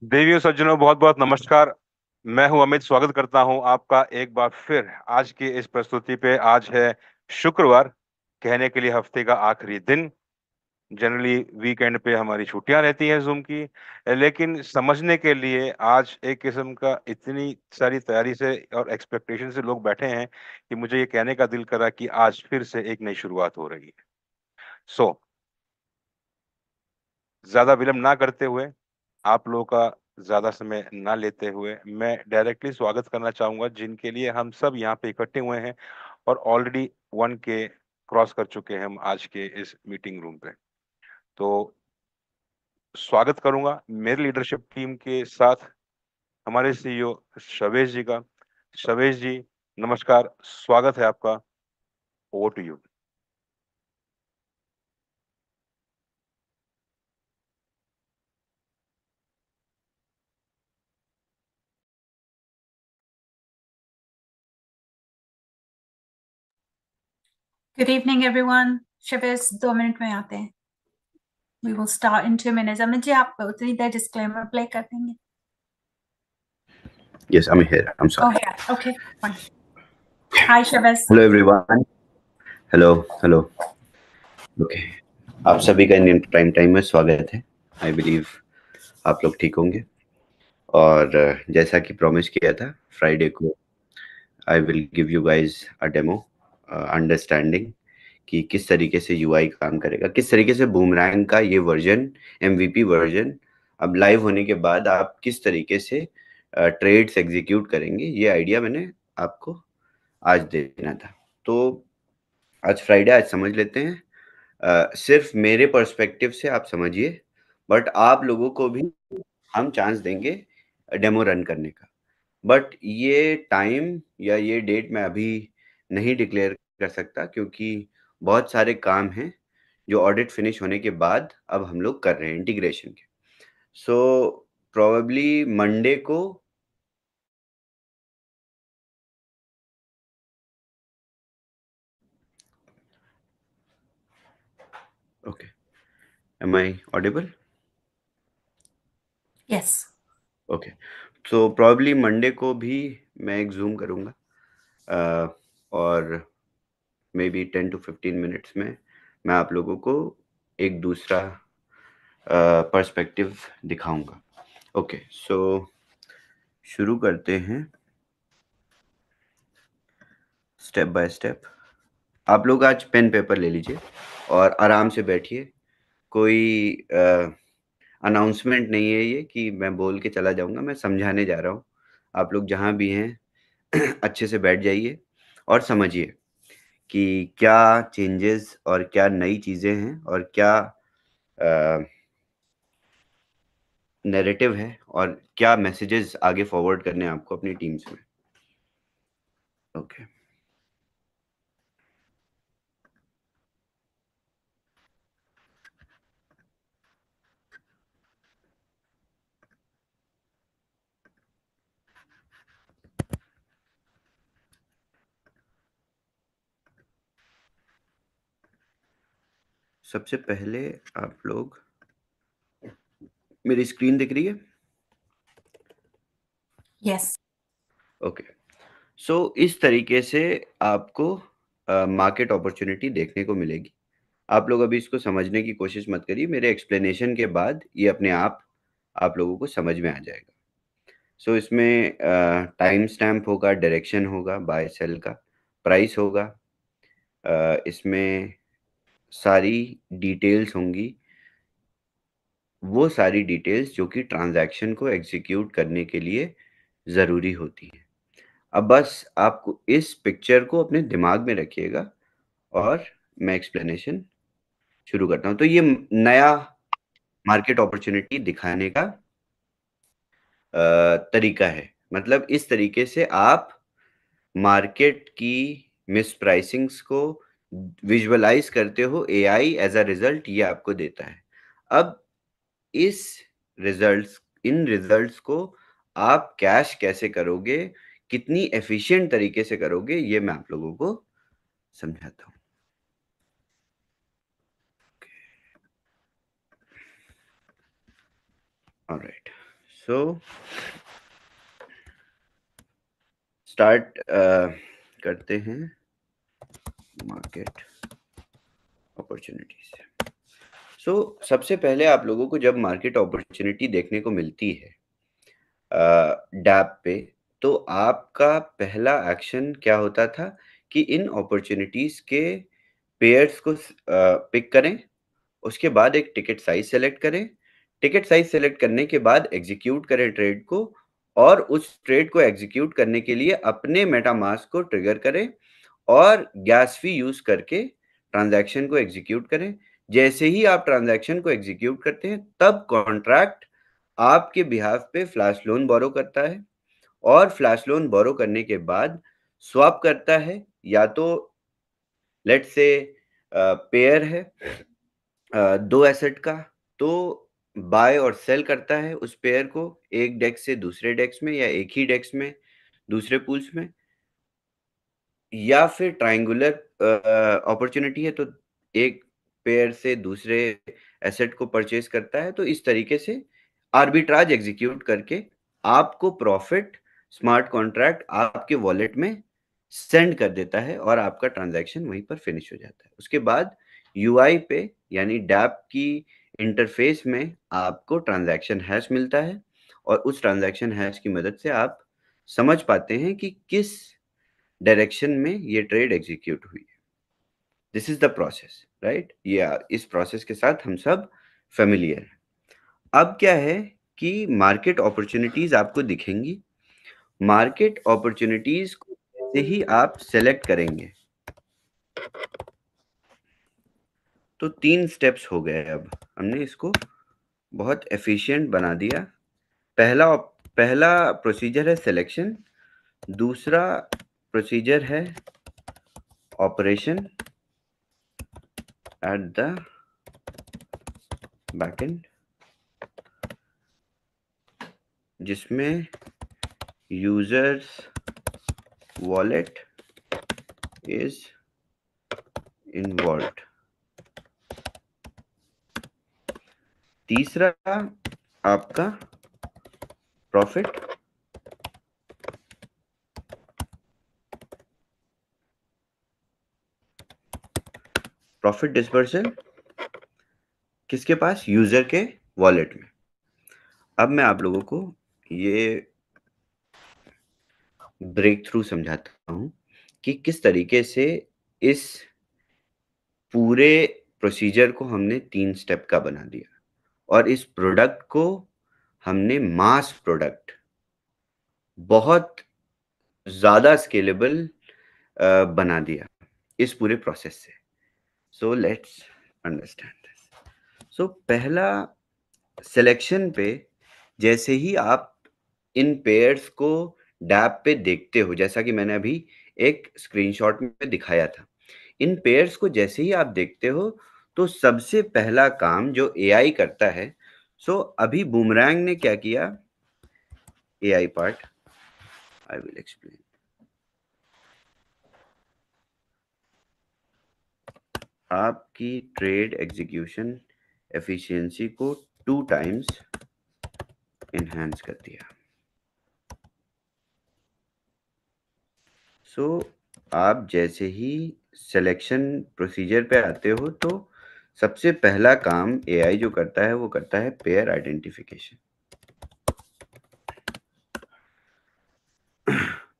देवियों सज्जनों, बहुत बहुत नमस्कार। मैं हूं अमित, स्वागत करता हूं आपका एक बार फिर आज की इस प्रस्तुति पे। आज है शुक्रवार, कहने के लिए हफ्ते का आखिरी दिन। जनरली वीकेंड पे हमारी छुट्टियां रहती हैं जूम की, लेकिन समझने के लिए आज एक किस्म का इतनी सारी तैयारी से और एक्सपेक्टेशन से लोग बैठे हैं कि मुझे ये कहने का दिल करा कि आज फिर से एक नई शुरुआत हो रही है। सो ज्यादा विलंब ना करते हुए, आप लोगों का ज्यादा समय ना लेते हुए, मैं डायरेक्टली स्वागत करना चाहूंगा जिनके लिए हम सब यहाँ पे इकट्ठे हुए हैं और ऑलरेडी 1K क्रॉस कर चुके हैं हम आज के इस मीटिंग रूम पे। तो स्वागत करूंगा मेरी लीडरशिप टीम के साथ हमारे सीईओ शवेश जी का। शवेश जी, नमस्कार, स्वागत है आपका। Over to you. Good evening, everyone. शिविस 2 मिनट में आते हैं. We will start in 2 minutes. Amit ji, आप उतनी देर disclaimer play कर देंगे? Yes, I'm here. I'm sorry. Oh, yeah. Okay, fine. Hi, शिविस. Hello everyone. Hello. Okay. आप सभी का इंडियन प्राइम टाइम में स्वागत है. I believe आप लोग ठीक होंगे. और जैसा कि प्रॉमिस किया था फ्राइडे को, I will give you guys a demo, understanding कि किस तरीके से UI काम करेगा, किस तरीके से बूमरैंग का ये वर्जन, MVP वर्जन अब लाइव होने के बाद आप किस तरीके से ट्रेड्स एग्जीक्यूट करेंगे. ये आइडिया मैंने आपको आज देना था. तो आज फ्राइडे, आज समझ लेते हैं. सिर्फ मेरे पर्सपेक्टिव से आप समझिए, बट आप लोगों को भी हम चांस देंगे डेमो रन करने का. बट ये टाइम या ये डेट मैं अभी नहीं डिक्लेयर कर सकता, क्योंकि बहुत सारे काम हैं जो ऑडिट फिनिश होने के बाद अब हम लोग कर रहे हैं इंटीग्रेशन के. सो प्रोबेबली मंडे को okay. Am I audible? Yes. Okay. So probably Monday को भी मैं एक जूम करूँगा, और मे बी 10 to 15 मिनट्स में मैं आप लोगों को एक दूसरा पर्सपेक्टिव दिखाऊंगा. ओके, सो शुरू करते हैं स्टेप बाय स्टेप. आप लोग आज पेन पेपर ले लीजिए और आराम से बैठिए. कोई अनाउंसमेंट नहीं है ये कि मैं बोल के चला जाऊंगा, मैं समझाने जा रहा हूँ. आप लोग जहाँ भी हैं अच्छे से बैठ जाइए और समझिए कि क्या चेंजेस और क्या नई चीज़ें हैं और क्या नैरेटिव है और क्या मैसेजेस आगे फॉरवर्ड करने हैं आपको अपनी टीम्स में. ओके. सबसे पहले आप लोग, मेरी स्क्रीन दिख रही है? Yes. ओके. सो इस तरीके से आपको मार्केट अपॉर्चुनिटी देखने को मिलेगी. आप लोग अभी इसको समझने की कोशिश मत करिए, मेरे एक्सप्लेनेशन के बाद ये अपने आप लोगों को समझ में आ जाएगा. सो इसमें टाइम स्टैम्प होगा, डायरेक्शन होगा, बाय सेल का प्राइस होगा, इसमें सारी डिटेल्स होंगी, वो सारी डिटेल्स जो कि ट्रांजैक्शन को एग्जीक्यूट करने के लिए ज़रूरी होती हैं. अब बस आपको इस पिक्चर को अपने दिमाग में रखिएगा और मैं एक्सप्लेनेशन शुरू करता हूँ. तो ये नया मार्केट अपॉर्चुनिटी दिखाने का तरीका है. मतलब इस तरीके से आप मार्केट की मिस प्राइसिंग्स को विजुअलाइज करते हो. एआई एज अ रिजल्ट ये आपको देता है. अब इस इन रिजल्ट्स को आप कैश कैसे करोगे, कितनी एफिशिएंट तरीके से करोगे, ये मैं आप लोगों को समझाता हूँ. ऑलराइट. सो स्टार्ट करते हैं मार्केट अपॉर्चुनिटीज। सो सबसे पहले आप लोगों को जब मार्केट अपॉर्चुनिटी देखने को मिलती है डैप पे, तो आपका पहला एक्शन क्या होता था कि इन अपॉर्चुनिटीज के पेयर्स को पिक करें, उसके बाद एक टिकट साइज सेलेक्ट करें, टिकट साइज सेलेक्ट करने के बाद एग्जीक्यूट करें ट्रेड को, और उस ट्रेड को एग्जीक्यूट करने के लिए अपने मेटामास्क को ट्रिगर करें और गैस फी यूज करके ट्रांजैक्शन को एग्जीक्यूट करें। जैसे ही आप ट्रांजैक्शन को एग्जीक्यूट करते हैं तब कॉन्ट्रैक्ट आपके बिहाफ पे फ्लैश लोन बोरो करता है, और फ्लैश लोन बोरो करने के बाद स्वैप करता है, या तो लेट्स से पेयर है दो एसेट का, तो बाय और सेल करता है उस पेयर को एक डेक्स से दूसरे डेक्स में, या एक ही डेक्स में दूसरे पूल्स में, या फिर ट्रायंगुलर अपॉर्चुनिटी है तो एक पेयर से दूसरे एसेट को परचेज करता है। तो इस तरीके से आर्बिट्राज एग्जीक्यूट करके आपको प्रॉफिट स्मार्ट कॉन्ट्रैक्ट आपके वॉलेट में सेंड कर देता है और आपका ट्रांजैक्शन वहीं पर फिनिश हो जाता है। उसके बाद यूआई पे यानी डैप की इंटरफेस में आपको ट्रांजैक्शन हैश मिलता है, और उस ट्रांजैक्शन हैश की मदद से आप समझ पाते हैं कि किस डायरेक्शन में ये ट्रेड एग्जीक्यूट हुई है। This is the process, right? ये इस प्रोसेस के साथ हम सब फेमिलियर हैं। अब क्या है कि मार्केट अपॉर्चुनिटीज आपको दिखेंगी। मार्केट अपॉर्चुनिटीज को जैसे ही आप सेलेक्ट करेंगे तो 3 स्टेप्स हो गए। अब हमने इसको बहुत एफिशिएंट बना दिया। पहला प्रोसीजर है सिलेक्शन, दूसरा प्रोसीजर है ऑपरेशन एट द बैकएंड, जिसमें यूजर्स वॉलेट इज इन्वॉल्व्ड। तीसरा आपका प्रॉफिट डिस्पर्सन किसके पास? यूजर के वॉलेट में। अब मैं आप लोगों को ये ब्रेक थ्रू समझाता हूं कि किस तरीके से इस पूरे प्रोसीजर को हमने 3 स्टेप का बना दिया, और इस प्रोडक्ट को हमने मास प्रोडक्ट, बहुत ज्यादा स्केलेबल बना दिया इस पूरे प्रोसेस से। So let's understand this. So पहला सिलेक्शन पे जैसे ही आप इन पेयर्स को डैप पे देखते हो, जैसा कि मैंने अभी एक स्क्रीनशॉट में दिखाया था, इन पेयर्स को जैसे ही आप देखते हो तो सबसे पहला काम जो एआई करता है, सो अभी बूमरैंग ने क्या किया, AI part I will explain. आपकी ट्रेड एग्जीक्यूशन एफिशिएंसी को 2 टाइम्स एनहांस कर दिया। सो आप जैसे ही सिलेक्शन प्रोसीजर पे आते हो तो सबसे पहला काम एआई जो करता है वो करता है पेयर आइडेंटिफिकेशन।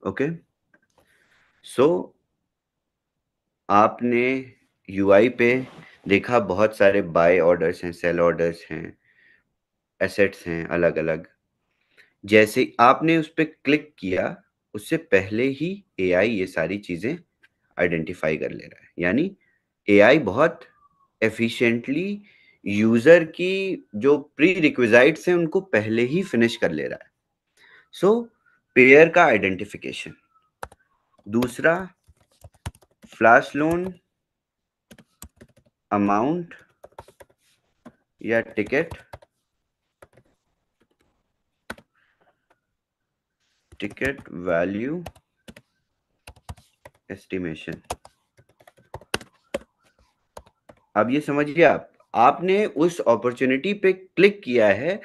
ओके, सो आपने यूआई पे देखा बहुत सारे बाय ऑर्डर्स हैं, सेल ऑर्डर्स हैं, एसेट्स हैं अलग अलग। जैसे आपने उस पर क्लिक किया उससे पहले ही एआई ये सारी चीजें आइडेंटिफाई कर ले रहा है, यानी एआई बहुत एफिशिएंटली यूजर की जो प्री रिक्विजाइट्स हैं उनको पहले ही फिनिश कर ले रहा है। सो पेयर का आइडेंटिफिकेशन। दूसरा फ्लैश लोन अमाउंट या टिकट वैल्यू एस्टिमेशन। अब ये समझिए, आपने उस अपॉर्चुनिटी पे क्लिक किया है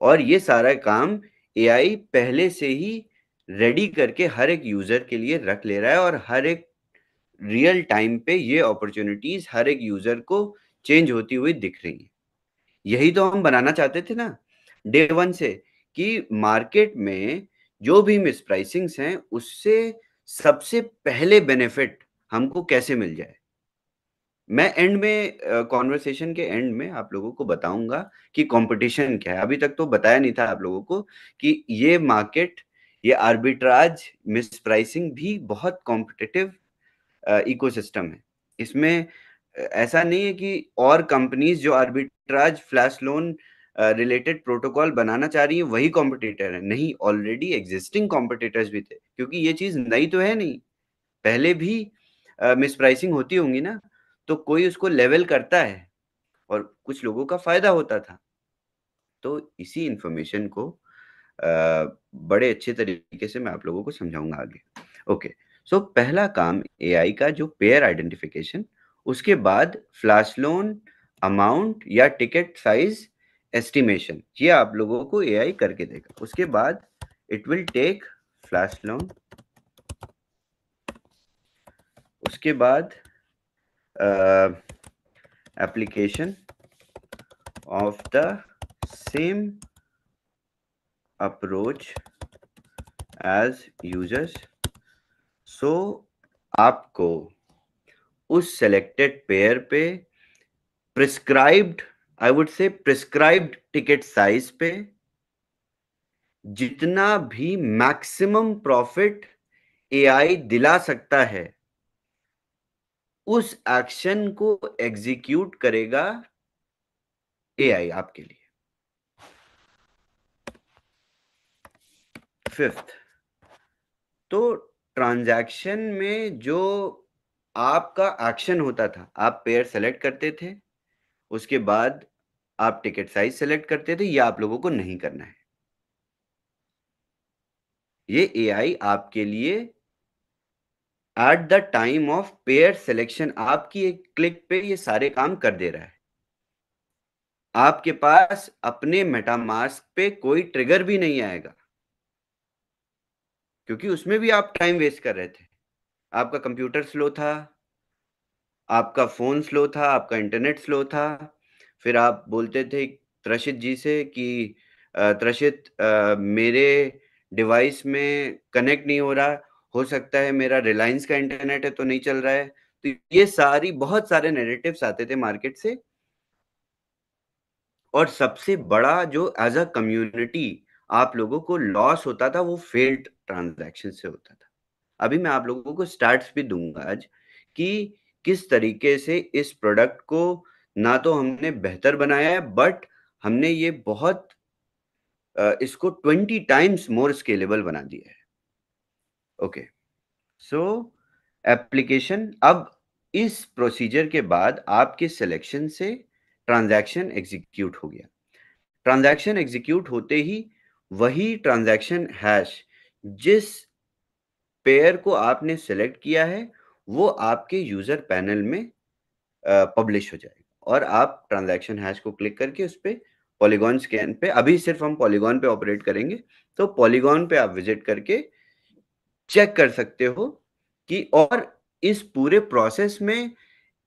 और ये सारा काम एआई पहले से ही रेडी करके हर एक यूजर के लिए रख ले रहा है, और हर एक रियल टाइम पे ये अपॉर्चुनिटीज हर एक यूजर को चेंज होती हुई दिख रही है। यही तो हम बनाना चाहते थे ना डे वन से, कि मार्केट में जो भी मिसप्राइसिंग्स हैं उससे सबसे पहले बेनिफिट हमको कैसे मिल जाए। मैं एंड में कॉन्वर्सेशन के एंड में आप लोगों को बताऊंगा कि कंपटीशन क्या है। अभी तक तो बताया नहीं था आप लोगों को कि ये मार्केट, ये आर्बिट्राज मिसप्राइसिंग भी बहुत कॉम्पिटिटिव इकोसिस्टम है। इसमें ऐसा नहीं है कि और कंपनीज जो arbitrage flash loan related protocol बनाना चाह रही है वही कॉम्पिटिटर है, नहीं, ऑलरेडी एग्जिस्टिंग कॉम्पिटिटर्स भी थे, क्योंकि ये चीज नई तो है नहीं, पहले भी मिसप्राइसिंग होती होंगी ना, तो कोई उसको लेवल करता है और कुछ लोगों का फायदा होता था। तो इसी इंफॉर्मेशन को बड़े अच्छे तरीके से मैं आप लोगों को समझाऊंगा आगे। ओके, सो पहला काम एआई का जो पेयर आइडेंटिफिकेशन, उसके बाद फ्लैश लोन अमाउंट या टिकट साइज एस्टिमेशन, ये आप लोगों को एआई करके देगा। उसके बाद it will take flash loan, उसके बाद application of the same approach as users। so आपको उस selected pair पे prescribed, I would say prescribed ticket size पे जितना भी maximum profit AI दिला सकता है उस एक्शन को एग्जीक्यूट करेगा एआई आपके लिए। फिफ्थ, तो ट्रांजैक्शन में जो आपका एक्शन होता था, आप पेयर सेलेक्ट करते थे, उसके बाद आप टिकट साइज सेलेक्ट करते थे, ये आप लोगों को नहीं करना है। ये एआई आपके लिए at the time of pair selection आपकी एक क्लिक पे ये सारे काम कर दे रहा है। आपके पास अपने मेटामास्क पे कोई ट्रिगर भी नहीं आएगा, क्योंकि उसमें भी आप टाइम वेस्ट कर रहे थे। आपका कंप्यूटर स्लो था, आपका फोन स्लो था, आपका इंटरनेट स्लो था, फिर आप बोलते थे त्रषित जी से कि त्रषित मेरे डिवाइस में कनेक्ट नहीं हो रहा, हो सकता है मेरा रिलायंस का इंटरनेट है तो नहीं चल रहा है। तो ये सारी बहुत सारे नैरेटिव्स आते थे मार्केट से, और सबसे बड़ा जो एज अ कम्युनिटी आप लोगों को लॉस होता था वो फेल्ड ट्रांजैक्शन से होता था। अभी मैं आप लोगों को स्टार्ट्स भी दूंगा आज कि किस तरीके से इस प्रोडक्ट को ना तो हमने बेहतर बनाया है, बट हमने ये बहुत इसको 20 टाइम्स मोर स्केलेबल बना दिया है। ओके, सो एप्लीकेशन, अब इस प्रोसीजर के बाद आपके सिलेक्शन से ट्रांजैक्शन एग्जीक्यूट हो गया। ट्रांजैक्शन एग्जीक्यूट होते ही वही ट्रांजैक्शन हैश जिस पेयर को आपने सेलेक्ट किया है वो आपके यूजर पैनल में पब्लिश हो जाएगा, और आप ट्रांजैक्शन हैश को क्लिक करके उस पर पॉलीगॉन स्कैन पे, अभी सिर्फ हम पॉलीगॉन पे ऑपरेट करेंगे, तो पॉलीगॉन पे आप विजिट करके चेक कर सकते हो कि, और इस पूरे प्रोसेस में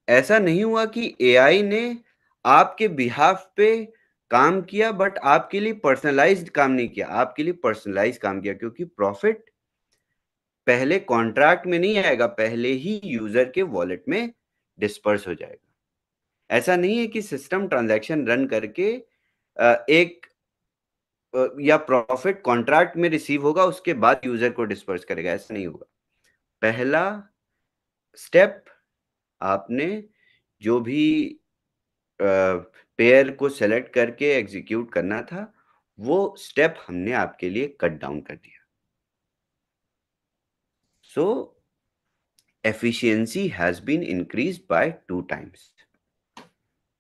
ऐसा नहीं हुआ कि एआई ने आपके बिहाफ पे काम किया बट आपके लिए पर्सनलाइज्ड काम नहीं किया, आपके लिए पर्सनलाइज्ड काम किया, क्योंकि प्रॉफिट पहले कॉन्ट्रैक्ट में नहीं आएगा, पहले ही यूजर के वॉलेट में डिस्पर्स हो जाएगा। ऐसा नहीं है कि सिस्टम ट्रांजैक्शन रन करके एक या प्रॉफिट कॉन्ट्रैक्ट में रिसीव होगा उसके बाद यूजर को डिस्पर्स करेगा, ऐसा नहीं होगा। पहला स्टेप आपने जो भी पेयर को सेलेक्ट करके एग्जीक्यूट करना था वो स्टेप हमने आपके लिए कट डाउन कर दिया। सो efficiency has been increased by 2 times।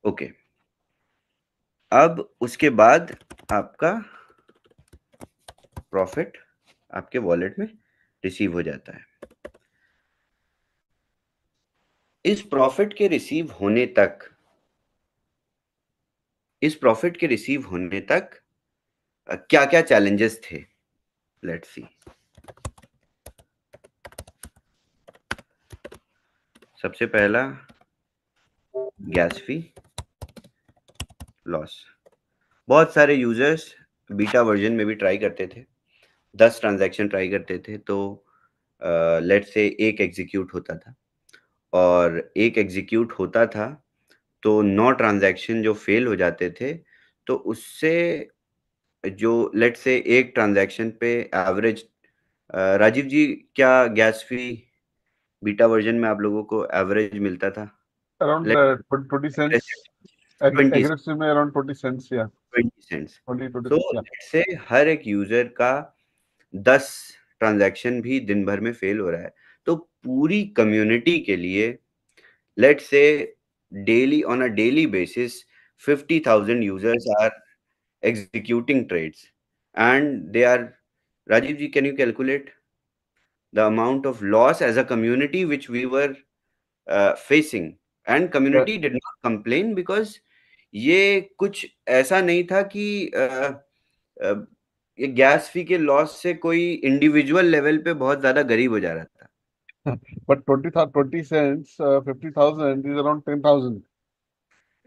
Okay, अब उसके बाद आपका प्रॉफिट आपके वॉलेट में रिसीव हो जाता है। इस प्रॉफिट के रिसीव होने तक क्या क्या चैलेंजेस थे, लेट्स सी। सबसे पहला गैस फी लॉस। बहुत सारे यूजर्स बीटा वर्जन में भी ट्राई करते थे, 10 ट्रांजैक्शन ट्राई करते थे, तो लेट्स से एक एग्जीक्यूट होता था, और एक एग्जीक्यूट होता था तो 9 ट्रांजैक्शन जो फेल हो जाते थे, तो उससे जो लेट्स से एक ट्रांजैक्शन पे एवरेज, राजीव जी क्या गैस फी बीटा वर्जन में आप लोगों को एवरेज मिलता था? Around Let 20 cents. 20 Aggressive में around 20 cents, yeah. 20 सेंट्स। 20 तो cents, yeah. लेट्स से हर एक यूजर का 10 ट्रांजैक्शन भी दिन भर में फेल हो रहा है, तो पूरी कम्युनिटी के लिए let's say daily on a daily basis 50,000 users are executing trades, and they are, Rajiv ji, can you calculate the amount of loss as a community which we were facing? And community did not complain because ये कुछ ऐसा नहीं था कि ये gas फी के loss से कोई इंडिविजुअल लेवल पे बहुत ज्यादा गरीब हो जा रहा था। But 20 cents, 50,000 is around 10,000.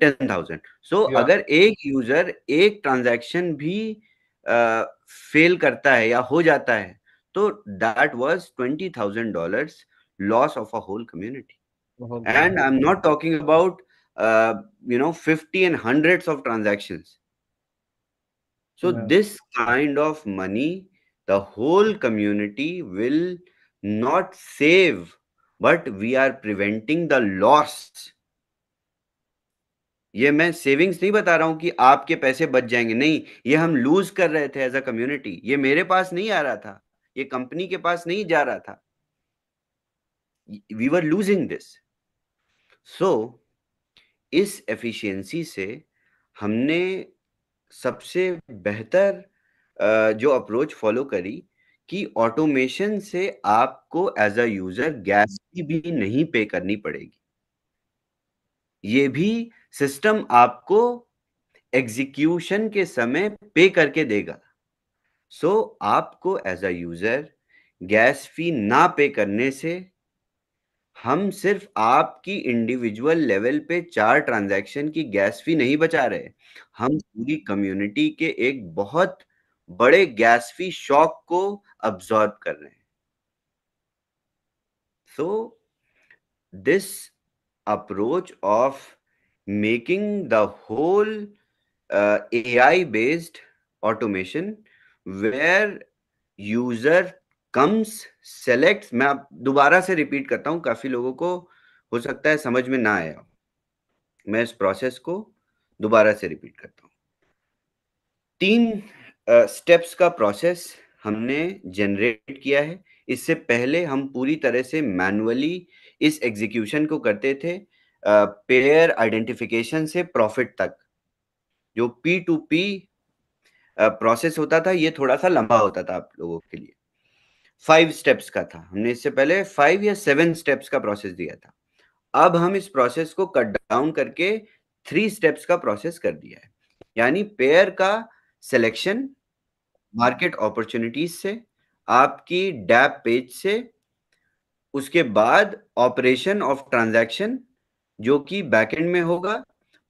10,000। So Yeah. अगर एक यूजर एक ट्रांजैक्शन भी फेल करता है या हो जाता है, तो that was $20,000 loss of a whole community. And I'm not talking about 50 and hundreds of transactions. So Yeah. this kind of money, the whole community will not save, but we are preventing the loss. ये मैं savings नहीं बता रहा हूं कि आपके पैसे बच जाएंगे, नहीं, ये हम लूज कर रहे थे एज अ कम्युनिटी। ये मेरे पास नहीं आ रहा था, ये कंपनी के पास नहीं जा रहा था, वी वर लूजिंग दिस। सो इस एफिशिएंसी से हमने सबसे बेहतर जो अप्रोच फॉलो करी कि ऑटोमेशन से आपको एज अ यूजर गैस की भी नहीं पे करनी पड़ेगी, ये भी सिस्टम आपको एग्जीक्यूशन के समय पे करके देगा। सो आपको एज अ यूजर गैस फी ना पे करने से हम सिर्फ आपकी इंडिविजुअल लेवल पे 4 ट्रांजैक्शन की गैस फी नहीं बचा रहे, हम पूरी कम्युनिटी के एक बहुत बड़े गैस फी शॉक को अब्सॉर्ब कर रहे हैं। So this approach of making the whole AI based automation where user comes selects, मैं आप दोबारा से रिपीट करता हूं, काफी लोगों को हो सकता है समझ में ना आया, मैं इस प्रोसेस को दोबारा से रिपीट करता हूं। 3 स्टेप्स का प्रोसेस हमने जनरेट किया है। इससे पहले हम पूरी तरह से मैनुअली इस एग्जीक्यूशन को करते थे, पेयर आइडेंटिफिकेशन से प्रॉफिट तक। जो P2P प्रोसेस होता था, ये थोड़ा सा लंबा होता था आप लोगों के लिए, 5 स्टेप्स का था। हमने इससे पहले 5 या 7 स्टेप्स का प्रोसेस दिया था। अब हम इस प्रोसेस को कट डाउन करके 3 स्टेप्स का प्रोसेस कर दिया है। यानी पेयर का सिलेक्शन मार्केट अपॉर्चुनिटीज से, आपकी डैप पेज से, उसके बाद ऑपरेशन ऑफ ट्रांजैक्शन जो कि बैकएंड में होगा,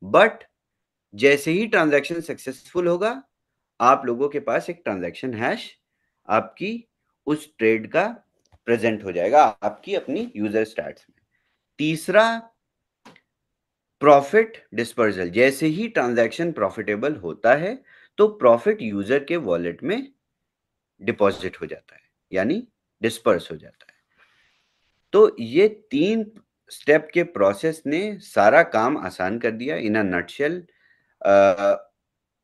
बट जैसे ही ट्रांजैक्शन सक्सेसफुल होगा, आप लोगों के पास एक ट्रांजैक्शन हैश आपकी उस ट्रेड का प्रेजेंट हो जाएगा आपकी अपनी यूजर स्टैट्स में। तीसरा, प्रॉफिट डिस्पर्सल। जैसे ही ट्रांजैक्शन प्रॉफिटेबल होता है तो प्रॉफिट यूजर के वॉलेट में डिपॉजिट हो जाता है, यानी डिस्पर्स हो जाता है। तो ये 3 स्टेप के प्रोसेस ने सारा काम आसान कर दिया इन अ नटशेल।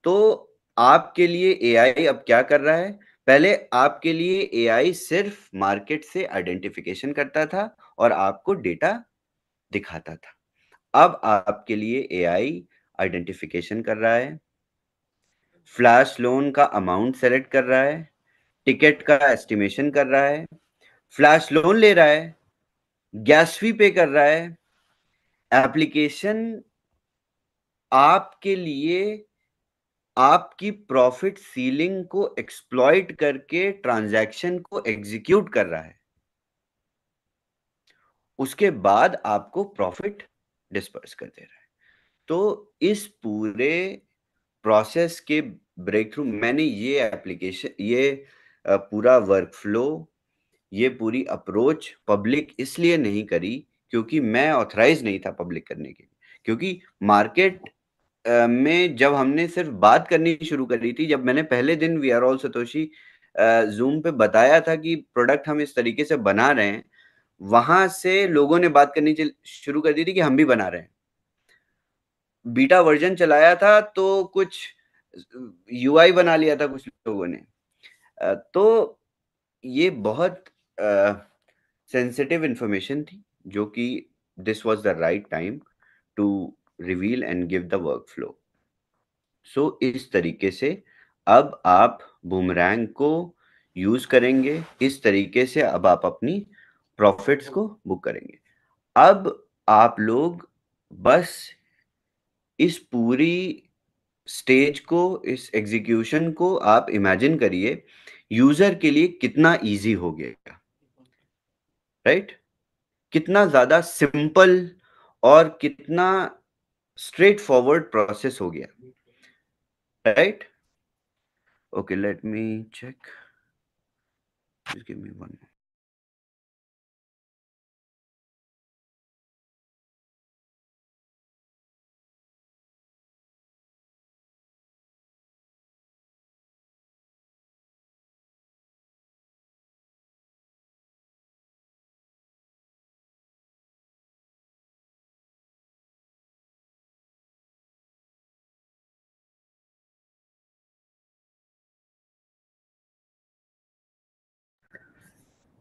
तो आपके लिए एआई अब क्या कर रहा है? पहले आपके लिए एआई सिर्फ मार्केट से आइडेंटिफिकेशन करता था और आपको डेटा दिखाता था। अब आपके लिए एआई आइडेंटिफिकेशन कर रहा है, फ्लैश लोन का अमाउंट सेलेक्ट कर रहा है, टिकट का एस्टिमेशन कर रहा है, फ्लैश लोन ले रहा है, गैस फी पे कर रहा है। एप्लीकेशन आपके लिए आपकी प्रॉफिट सीलिंग को एक्सप्लॉइट करके ट्रांजैक्शन को एग्जीक्यूट कर रहा है, उसके बाद आपको प्रॉफिट डिस्पर्स कर दे रहा है। तो इस पूरे प्रोसेस के ब्रेक थ्रू मैंने ये एप्लीकेशन, ये पूरा वर्कफ्लो, ये पूरी अप्रोच पब्लिक इसलिए नहीं करी क्योंकि मैं ऑथराइज नहीं था पब्लिक करने के लिए, क्योंकि मार्केट में जब हमने सिर्फ बात करनी शुरू करी थी, जब मैंने पहले दिन we are all Satoshi Zoom पे बताया था कि प्रोडक्ट हम इस तरीके से बना रहे हैं, वहां से लोगों ने बात करनी शुरू कर दी थी कि हम भी बना रहे हैं। बीटा वर्जन चलाया था तो कुछ यूआई बना लिया था कुछ लोगों ने। तो ये बहुत सेंसिटिव इंफॉर्मेशन थी, जो कि this was the right time to reveal and give the workflow. So इस तरीके से अब आप बूमरैंग को यूज करेंगे, इस तरीके से अब आप अपनी प्रॉफिट्स को बुक करेंगे। अब आप लोग बस इस पूरी स्टेज को, इस एग्जीक्यूशन को आप इमेजिन करिए यूजर के लिए कितना इजी हो गया, राइट? कितना ज्यादा सिंपल और कितना स्ट्रेट फॉरवर्ड प्रोसेस हो गया, right? Okay, let me check, just give me one.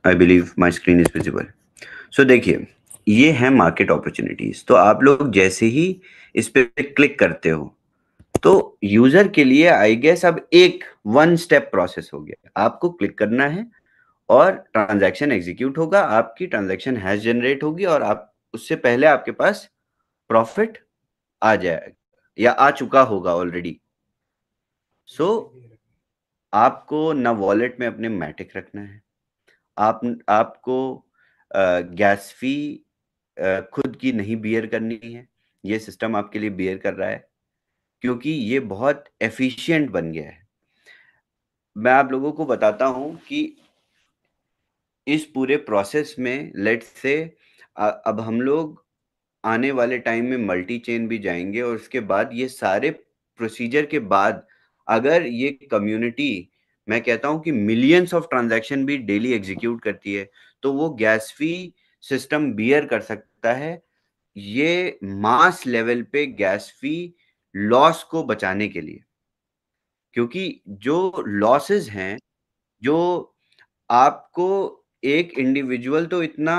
I believe my screen is visible. So देखिए, ये है मार्केट अपॉर्चुनिटीज। तो आप लोग जैसे ही इस पे क्लिक करते हो तो यूजर के लिए आई गेस अब एक वन स्टेप प्रोसेस हो गया। आपको क्लिक करना है और ट्रांजैक्शन एग्जीक्यूट होगा, आपकी ट्रांजैक्शन हैश जनरेट होगी और आप उससे पहले आपके पास प्रॉफिट आ जाएगा या आ चुका होगा ऑलरेडी। सो आपको ना वॉलेट में अपने मैटिक रखना है, आपको गैस फी खुद की नहीं बियर करनी है, ये सिस्टम आपके लिए बियर कर रहा है क्योंकि ये बहुत एफिशिएंट बन गया है। मैं आप लोगों को बताता हूं कि इस पूरे प्रोसेस में लेट्स से अब हम लोग आने वाले टाइम में मल्टी चेन भी जाएंगे और उसके बाद ये सारे प्रोसीजर के बाद अगर ये कम्युनिटी, मैं कहता हूं कि मिलियंस ऑफ ट्रांजैक्शन भी डेली एग्जीक्यूट करती है, तो वो गैस फी सिस्टम बियर कर सकता है, ये मास लेवल पे गैस फी लॉस को बचाने के लिए। क्योंकि जो लॉसेस हैं, जो आपको एक इंडिविजुअल तो इतना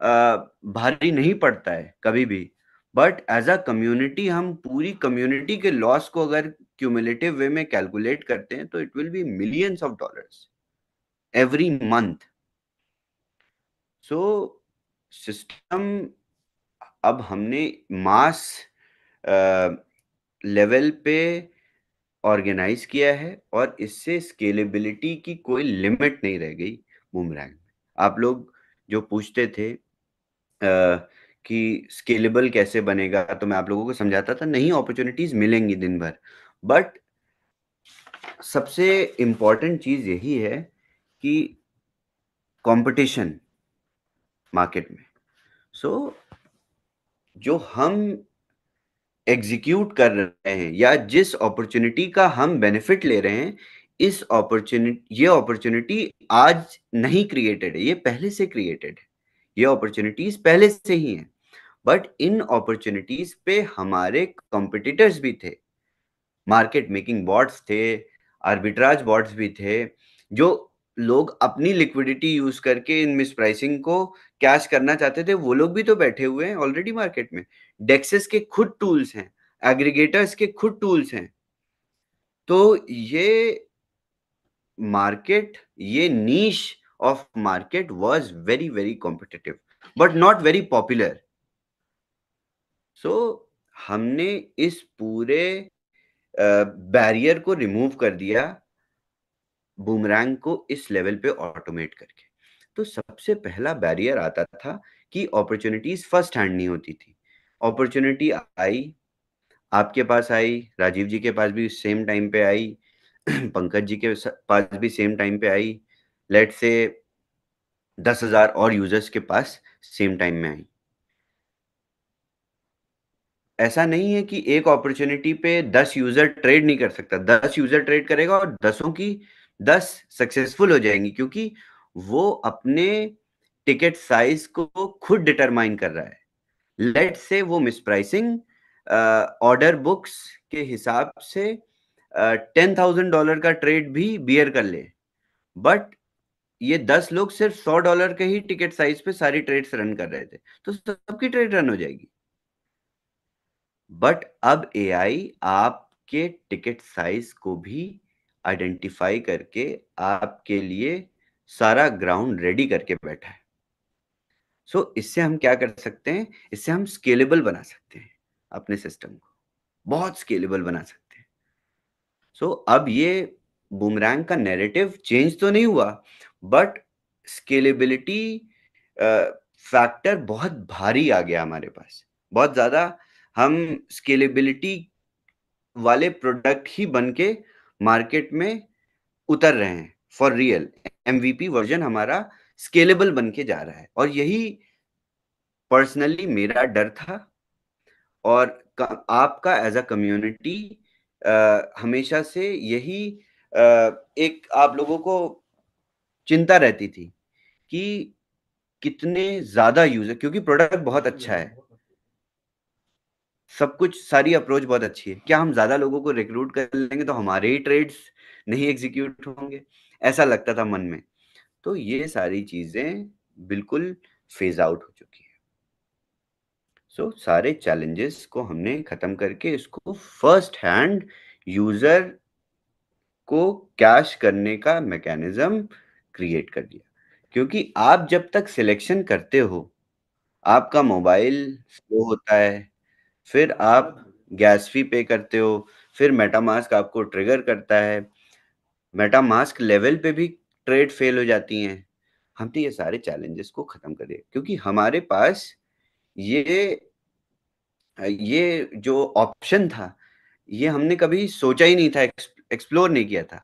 भारी नहीं पड़ता है कभी भी, बट एज अ कम्युनिटी हम पूरी कम्युनिटी के लॉस को अगर क्यूमुलेटिव वे में कैलकुलेट करते हैं तो it will be millions of dollars every month. So system अब हमने मास लेवल पे ऑर्गेनाइज किया है और इससे स्केलेबिलिटी की कोई लिमिट नहीं रह गई बूमरैंग में। आप लोग जो पूछते थे कि स्केलेबल कैसे बनेगा, तो मैं आप लोगों को समझाता था नहीं, अपॉर्चुनिटीज मिलेंगी दिन भर, बट सबसे इंपॉर्टेंट चीज यही है कि कंपटीशन मार्केट में। सो जो हम एग्जीक्यूट कर रहे हैं या जिस अपॉर्चुनिटी का हम बेनिफिट ले रहे हैं, ये अपॉर्चुनिटी आज नहीं क्रिएटेड है, ये पहले से क्रिएटेड है, ये अपॉर्चुनिटीज पहले से ही हैं। बट इन अपॉर्चुनिटीज पे हमारे कॉम्पिटिटर्स भी थे, मार्केट मेकिंग बॉट्स थे, आर्बिट्राज बॉट्स भी थे, जो लोग अपनी लिक्विडिटी यूज करके इन मिस प्राइसिंग को कैश करना चाहते थे, वो लोग भी तो बैठे हुए हैं ऑलरेडी मार्केट में। डेक्सेस के खुद टूल्स हैं, एग्रीगेटर्स के खुद टूल्स हैं। तो ये मार्केट, ये niche of market was very very competitive but not very popular. So हमने इस पूरे बैरियर को रिमूव कर दिया बूमरैंग को इस लेवल पे ऑटोमेट करके। तो सबसे पहला बैरियर आता था कि अपॉर्चुनिटीज फर्स्ट हैंड नहीं होती थी। अपॉर्चुनिटी आई, आपके पास आई, राजीव जी के पास भी सेम टाइम पे आई, पंकज जी के पास भी सेम टाइम पे आई, लेट से 10,000 और यूजर्स के पास सेम टाइम में आई। ऐसा नहीं है कि एक अपॉर्चुनिटी पे 10 यूजर ट्रेड नहीं कर सकता, 10 यूजर ट्रेड करेगा और 10 की 10 सक्सेसफुल हो जाएंगी, क्योंकि वो अपने टिकट साइज को खुद डिटरमाइन कर रहा है। लेट से वो मिसप्राइसिंग ऑर्डर बुक्स के हिसाब से $10,000 का ट्रेड भी बियर कर ले, बट ये 10 लोग सिर्फ $100 के ही टिकट साइज पे सारी ट्रेड्स रन कर रहे थे, तो सबकी ट्रेड रन हो जाएगी। बट अब एआई आपके टिकट साइज को भी आइडेंटिफाई करके आपके लिए सारा ग्राउंड रेडी करके बैठा है। सो इससे हम क्या कर सकते हैं, इससे हम स्केलेबल बना सकते हैं अपने सिस्टम को, बहुत स्केलेबल बना सकते हैं। सो अब ये बूमरैंग का नैरेटिव चेंज तो नहीं हुआ, बट स्केलेबिलिटी फैक्टर बहुत भारी आ गया हमारे पास, बहुत ज्यादा। हम स्केलेबिलिटी वाले प्रोडक्ट ही बन के मार्केट में उतर रहे हैं फॉर रियल। MVP वर्जन हमारा स्केलेबल बन के जा रहा है, और यही पर्सनली मेरा डर था, और आपका एज अ कम्युनिटी हमेशा से यही एक आप लोगों को चिंता रहती थी कि कितने ज्यादा यूजर, क्योंकि प्रोडक्ट बहुत अच्छा है, सब कुछ, सारी अप्रोच बहुत अच्छी है, क्या हम ज्यादा लोगों को रिक्रूट कर लेंगे तो हमारे ही ट्रेड्स नहीं एग्जीक्यूट होंगे, ऐसा लगता था मन में। तो ये सारी चीजें बिल्कुल फेज आउट हो चुकी है। सो सारे चैलेंजेस को हमने खत्म करके इसको फर्स्ट हैंड यूजर को कैश करने का मैकेनिज्म क्रिएट कर दिया। क्योंकि आप जब तक सिलेक्शन करते हो, आपका मोबाइल स्लो होता है, फिर आप गैस फी पे करते हो, फिर मेटामास्क आपको ट्रिगर करता है, मेटामास्क लेवल पे भी ट्रेड फेल हो जाती हैं। हमने ये सारे चैलेंजेस को खत्म कर दिया, क्योंकि हमारे पास ये जो ऑप्शन था, ये हमने कभी सोचा ही नहीं था, एक्सप्लोर नहीं किया था।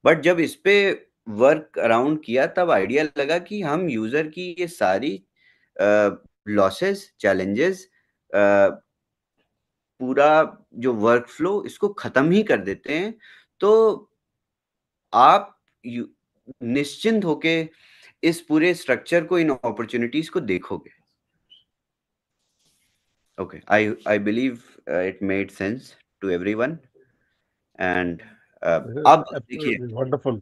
बट जब इस पे वर्क अराउंड किया, तब आइडिया लगा कि हम यूजर की ये सारी लॉसेस, चैलेंजेस, पूरा जो वर्क फ्लो, इसको खत्म ही कर देते हैं। तो आप निश्चिंत होके इस पूरे स्ट्रक्चर को, इन अपॉर्चुनिटीज को देखोगे। Okay, I believe it made sense to everyone, and अब देखिए, Absolutely wonderful.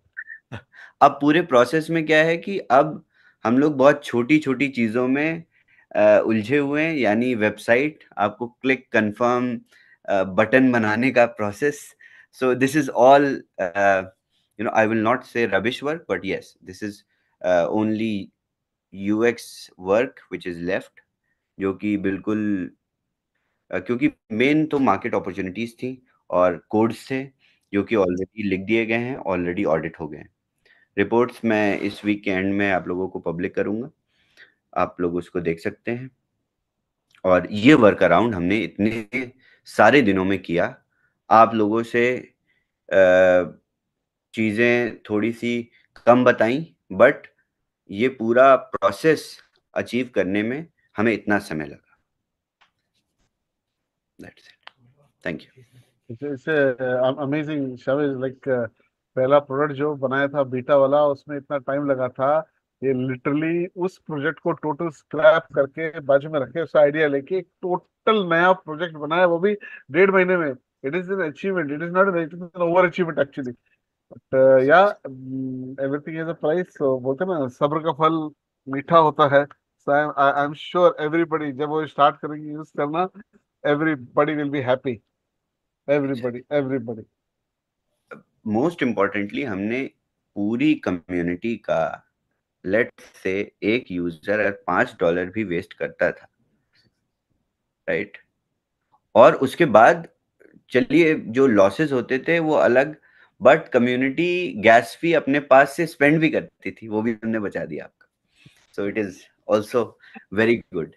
अब पूरे प्रोसेस में क्या है कि अब हम लोग बहुत छोटी छोटी चीजों में उलझे हुए हैं, यानी वेबसाइट, आपको क्लिक कंफर्म बटन बनाने का process. So this is all, I will not say rubbish work, but yes, this is only UX work which is left, जो कि बिल्कुल क्योंकि मेन तो मार्केट अपॉर्चुनिटीज थी और कोड्स थे जो कि ऑलरेडी लिख दिए गए हैं, ऑलरेडी ऑडिट हो गए हैं। रिपोर्ट्स मैं इस वीक के एंड में आप लोगों को पब्लिक करूंगा, आप लोग उसको देख सकते हैं। और ये वर्क अराउंड हमने इतने सारे दिनों में किया, आप लोगों से चीज़ें थोड़ी सी कम बताई, बट ये पूरा प्रोसेस अचीव करने में हमें इतना समय लगा। That's it. Thank you. It's amazing, Shaviz. Like पहला प्रोडक्ट जो बनाया था बीटा वाला, उसमें इतना टाइम लगा था, ये लिटरली उस प्रोजेक्ट को टोटल स्क्रैप करके बाजू में रखे, उसका आइडिया लेके एक टोटल नया प्रोजेक्ट बनाया, वो भी 1.5 महीने में। It is an achievement, it is not an over achievement actually. But या एवरीथिंग इज अ प्राइस। तो बोलते हैं ना, सब्र का फल मीठा होता है। सो आई एम श्योर एवरीबडी जब वो स्टार्ट करेंगे यूज करना, everybody will be happy. Everybody. Most importantly हमने पूरी कम्युनिटी का, लेट से एक यूजर अगर $5 भी वेस्ट करता था, राइट, और उसके बाद चलिए जो लॉसेस होते थे वो अलग, बट कम्युनिटी गैस फी अपने पास से स्पेंड भी करती थी, वो भी हमने बचा दिया आपका. So it is also very good.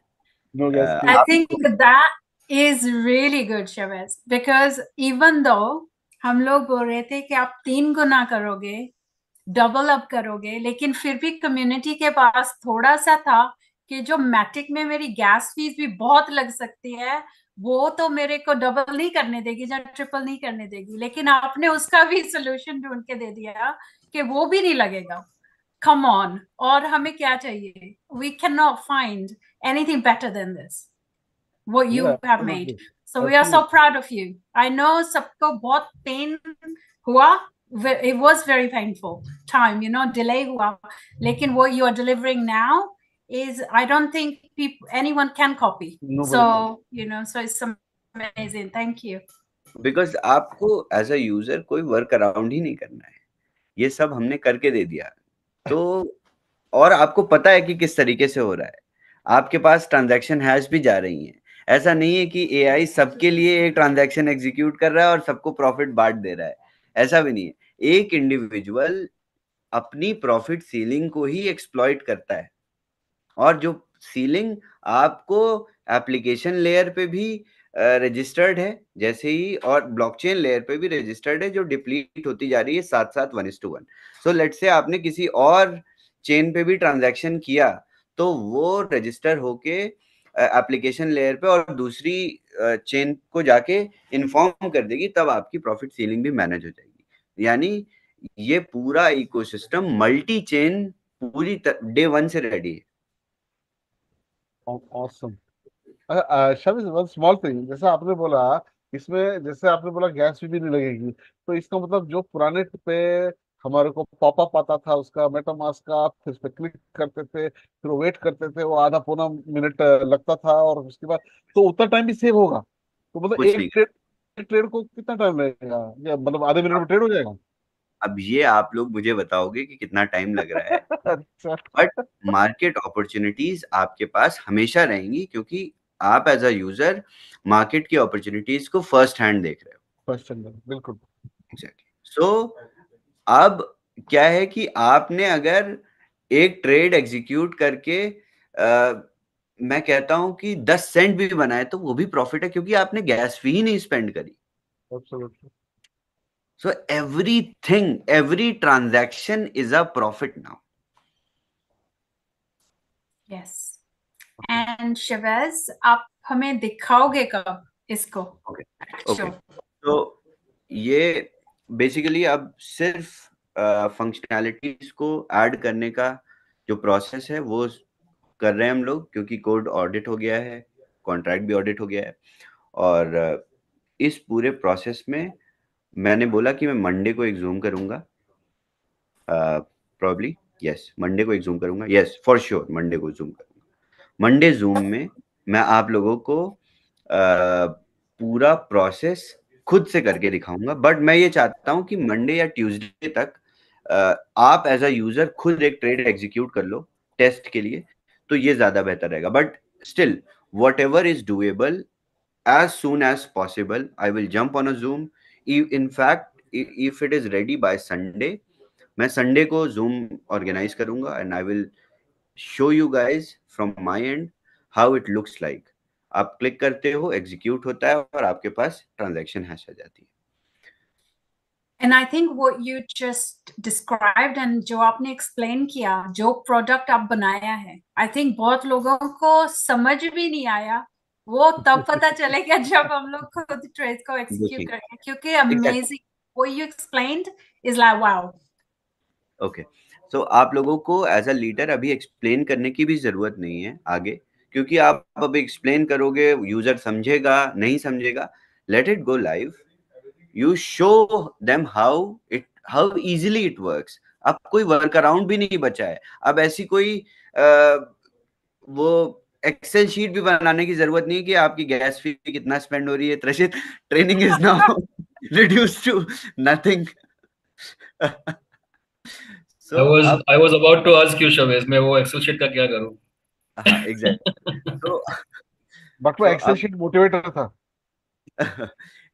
No gas I आप think that is really good, Shabaz, because even though हम लोग बोल रहे थे कि आप 3 गुना करोगे, डबल अप करोगे, लेकिन फिर भी कम्युनिटी के पास थोड़ा सा था कि जो मैटिक में मेरी गैस फीस भी बहुत लग सकती है, वो तो मेरे को डबल नहीं करने देगी या ट्रिपल नहीं करने देगी, लेकिन आपने उसका भी सोल्यूशन ढूंढ के दे दिया कि वो भी नहीं लगेगा. Come on. और हमें क्या चाहिए? We cannot find anything better than this, what you Yeah, have made. absolutely. So we are so Absolutely. proud of you. I know सबको बहुत pain हुआ. It was very painful time, delay हुआ. लेकिन what you are delivering now is, I don't think anyone can copy. Nobody So, so it's amazing. Thank you. Because आपको as a user कोई work around ही नहीं करना है, ये सब हमने करके दे दिया. तो और आपको पता है कि किस तरीके से हो रहा है, आपके पास ट्रांजैक्शन हैश भी जा रही हैं. ऐसा नहीं है कि एआई सबके लिए एक ट्रांजैक्शन एग्जीक्यूट कर रहा है और सबको प्रॉफिट बांट दे रहा है, ऐसा भी नहीं है. एक इंडिविजुअल अपनी प्रॉफिट सीलिंग को ही एक्सप्लॉइट करता है, और जो सीलिंग आपको एप्लीकेशन लेयर पे भी रजिस्टर्ड है जैसे ही, और ब्लॉकचेन लेयर पे भी रजिस्टर्ड है, जो डिप्लीट होती जा रही है साथ साथ 1:1. सो लेट्स से आपने किसी और चेन पे भी ट्रांजैक्शन किया तो वो रजिस्टर होके एप्लीकेशन लेयर पे और दूसरी चेन को जाके इन्फॉर्म कर देगी, तब आपकी प्रॉफिट सीलिंग भी मैनेज हो जाएगी. यानी ये पूरा इकोसिस्टम मल्टी चेन पूरी डे 1 से रेडी है. awesome. शामिद, वन स्मॉल थिंग, जैसा आपने बोला, इसमें जैसे आपने बोला गैस भी नहीं लगेगी, तो इसका मतलब जो पुराने पे हमारे को पॉपअप आता था उसका मेटामास्क का, आप फिर उस पे क्लिक करते थे, फिर वेट करते थे, वो आधा पौना मिनट लगता था, और उसके बाद तो उतना टाइम भी सेव होगा. तो मतलब कुछ नहीं. एक ट्रेड को कितना टाइम लगेगा, या मतलब आधे मिनट में ट्रेड हो जाएगा? अब ये आप लोग मुझे बताओगे कि कितना टाइम लग रहा है, अच्छा. बट मार्केट अपॉर्चुनिटीज आपके पास हमेशा रहेंगी, क्योंकि आप एज अ यूजर मार्केट की अपॉर्चुनिटीज को फर्स्ट हैंड देख रहे हो. क्वेश्चन, बिल्कुल. एग्जैक्टली. सो अब क्या है कि आपने अगर एक ट्रेड एग्जीक्यूट करके मैं कहता हूं कि 10 सेंट भी बनाए तो वो भी प्रॉफिट है, क्योंकि आपने गैस फी ही नहीं स्पेंड करी. Absolutely. So everything, every transaction is a profit now. Yes. And Shabaz, आप हमें दिखाओगे कब इसको? Okay. Sure. तो ये बेसिकली अब सिर्फ फंक्शनैलिटीज को ऐड करने का जो प्रोसेस है वो कर रहे हैं हम लोग, क्योंकि कोड ऑडिट हो गया है, कॉन्ट्रैक्ट भी ऑडिट हो गया है. और इस पूरे प्रोसेस में मैंने बोला कि मैं मंडे को एक जूम करूंगा, प्रॉब्ली यस मंडे को एक जूम करूंगा, यस फॉर श्योर मंडे को जूम करूंगा. मंडे जूम में मैं आप लोगों को पूरा प्रोसेस खुद से करके दिखाऊंगा, बट मैं ये चाहता हूं कि मंडे या ट्यूसडे तक आप एज अ यूजर खुद एक ट्रेड एग्जीक्यूट कर लो टेस्ट के लिए, तो ये ज्यादा बेहतर रहेगा. But still what ever is doable, as soon as possible I will jump on a Zoom. In fact, if it is ready by Sunday, मैं संडे को जूम ऑर्गेनाइज करूंगा and I will show you guys from my and how it looks like. आप click करते हो, execute होता है और आपके पास ट्रांजैक्शन हैश आ जाती है. And I think what you just described and जो आपने explain किया, जो product आप बनाया है, I think बहुत लोगों को समझ भी नहीं आया. वो तब पता चलेगा जब हम लोग खुद trades को execute करेंगे, क्योंकि amazing what you explained is like wow. Okay. So आप लोगों को एज अ लीडर अभी एक्सप्लेन करने की भी जरूरत नहीं है आगे, क्योंकि आप अभी एक्सप्लेन करोगे, यूजर समझेगा नहीं समझेगा, let it go live. You show them how easily it works. अब कोई वर्क अराउंड भी नहीं बचा है. अब ऐसी कोई वो एक्सेल शीट भी बनाने की जरूरत नहीं कि आपकी गैस फी कितना स्पेंड हो रही है. Trishit, training is now reduced to nothing. So I was about to ask you, Shabaz, मैं वो एक्सेल शीट का क्या करूं? हाँ एग्जैक्टली. तो बट वो एक्सेल शीट मोटिवेटर था.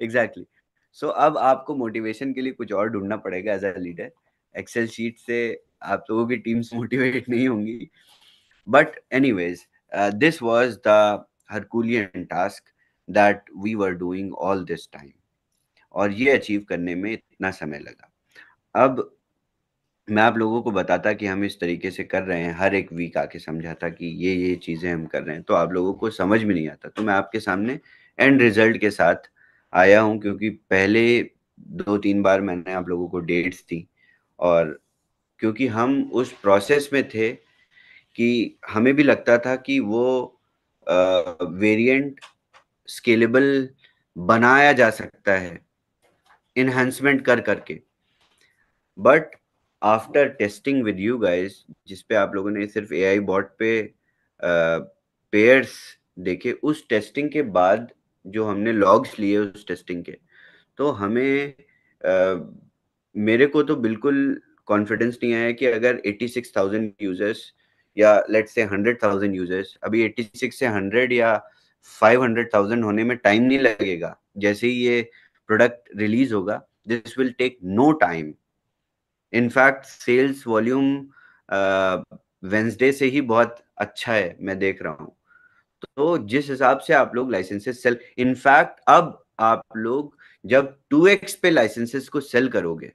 एग्जैक्टली। सो अब आपको मोटिवेशन के लिए कुछ और ढूंढना पड़ेगा as a leader. Excel sheet से आप लोगों की टीम्स मोटिवेट नहीं होंगी। But anyways, this was the herculean task that we were doing all this time, और ये अचीव करने में इतना समय लगा। अब मैं आप लोगों को बताता कि हम इस तरीके से कर रहे हैं, हर एक वीक आके समझाता कि ये चीज़ें हम कर रहे हैं, तो आप लोगों को समझ में नहीं आता। तो मैं आपके सामने एंड रिजल्ट के साथ आया हूँ, क्योंकि पहले 2-3 बार मैंने आप लोगों को डेट्स दी, और क्योंकि हम उस प्रोसेस में थे कि हमें भी लगता था कि वो वेरिएंट स्केलेबल बनाया जा सकता है इन्हांसमेंट कर करके। But after testing with you guys, जिसपे आप लोगों ने सिर्फ एआई बॉट पे पेयर्स देखे, उस टेस्टिंग के बाद जो हमने लॉग्स लिए उस टेस्टिंग के, तो हमें मेरे को तो बिल्कुल कॉन्फिडेंस नहीं आया कि अगर 86,000 यूजर्स या लेट्स से 100,000 यूजर्स, अभी 86 से 100 या 500,000 होने में टाइम नहीं लगेगा। जैसे ही ये प्रोडक्ट रिलीज होगा, this will take no time. In fact sales volume Wednesday से ही बहुत अच्छा है, मैं देख रहा हूँ। तो जिस हिसाब से आप लोग लाइसेंसेस सेल, इनफैक्ट अब आप लोग जब 2x पे लाइसेंसेस को सेल करोगे,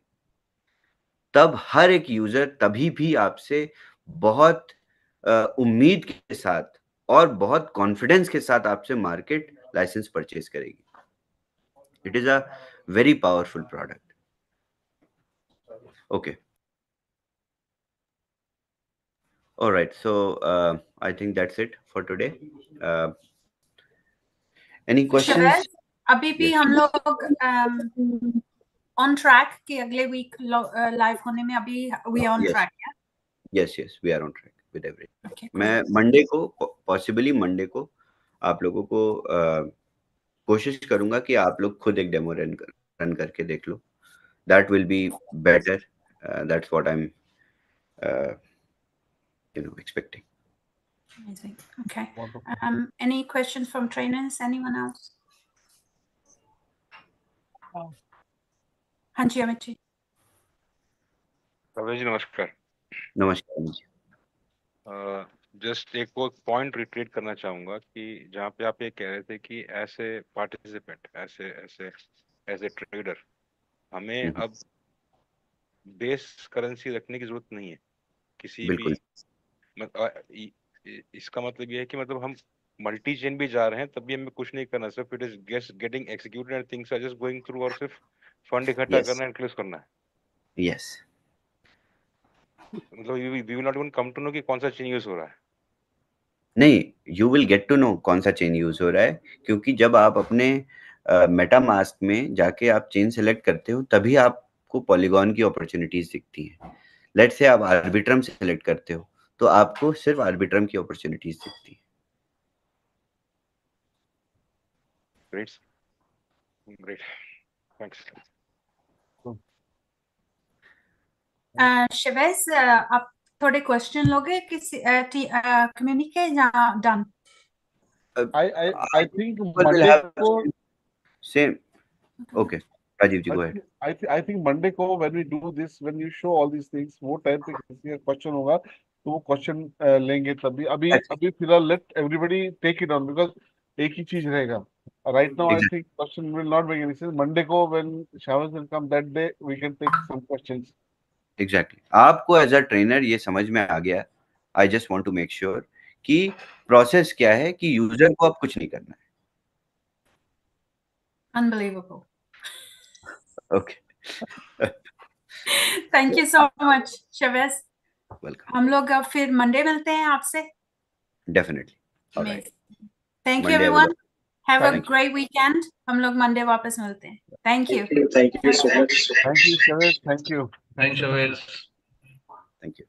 तब हर एक यूजर तभी भी आपसे बहुत उम्मीद के साथ और बहुत कॉन्फिडेंस के साथ आपसे मार्केट लाइसेंस परचेज करेगी। It is a very powerful product. Okay, all right, so I think that's it for today. Any questions? शबैज, अभी भी Yes. हम लोग ऑन ट्रैक कि अगले वीक लाइव होने में अभी we on Yes. Track? yes, we are on track with everything. Okay, मैं मंडे को, पॉसिबली मंडे को आप लोगों को कोशिश करूंगा कि आप लोग खुद एक डेमो रन करके देख लो। That will be better. That's what I am expecting. Amazing. Okay. Wonderful. Any questions from trainers? Anyone else? हाँ जी अमित जी। जी नमस्कार। नमस्कार जी। जस्ट एक वो पॉइंट रिट्रीट करना चाहूंगा कि जहाँ पे आप ये कह रहे थे कि ऐसे पार्टिसिपेंट, ऐसे ऐसे ऐसे ट्रेडर, हमें अब बेस करेंसी रखने की जरूरत नहीं है किसी भी। इसका मतलब ये है कि मतलब हम मल्टी चेन भी जा रहे हैं तब भी हमें कुछ नहीं करना, सिर्फ it is getting executed and things are just going through, और सिर्फ फंड इकट्ठा करना है, क्लोज करना है। यस, मतलब we will not even come to know कि कौन सा चेन यूज हो रहा है। नहीं, you will get to know कौन सा चेन यूज हो रहा है, क्योंकि जब आप अपने मेटामास्क में जाके आप चेन सेलेक्ट करते हो, तभी आपको पॉलीगॉन की अपॉर्चुनिटीज दिखती हैं। लेट्स से आप आर्बिट्रम सेलेक्ट करते हो, तो आपको सिर्फ आर्बिट्रम की अपॉर्चुनिटीज दिखती है। Great, thanks. शबैज, आप थोड़े क्वेश्चन लोगे किसी कम्युनिटी के या done? I think People will Monday have को same. Okay, Rajiv ji, go ahead. I think Monday को when we do this, when you show all these things, वो टाइम पे किसी का क्वेश्चन होगा तो वो क्वेश्चन लेंगे तभी। अभी अभी फिलहाल let everybody take it on, because एक ही चीज रहेगा right now. I think question will not make any sense. Monday को व्हेन शाबाश will come, that day we can take some questions. Exactly, आपको एज अ ट्रेनर ये समझ में आ गया। I just want to make sure कि process क्या है, कि यूजर को अब कुछ नहीं करना है। Unbelievable. Okay, thank you so much Shahbaz. Welcome. हम लोग अब फिर मंडे मिलते हैं आपसे। Definitely, alright. Thank you Monday everyone, have a Thank you. Great weekend. हम लोग मंडे वापस मिलते हैं। Thank you Thank you so much. Thank you, Shavesh. Thank you. Thanks, Shavez. Thank you.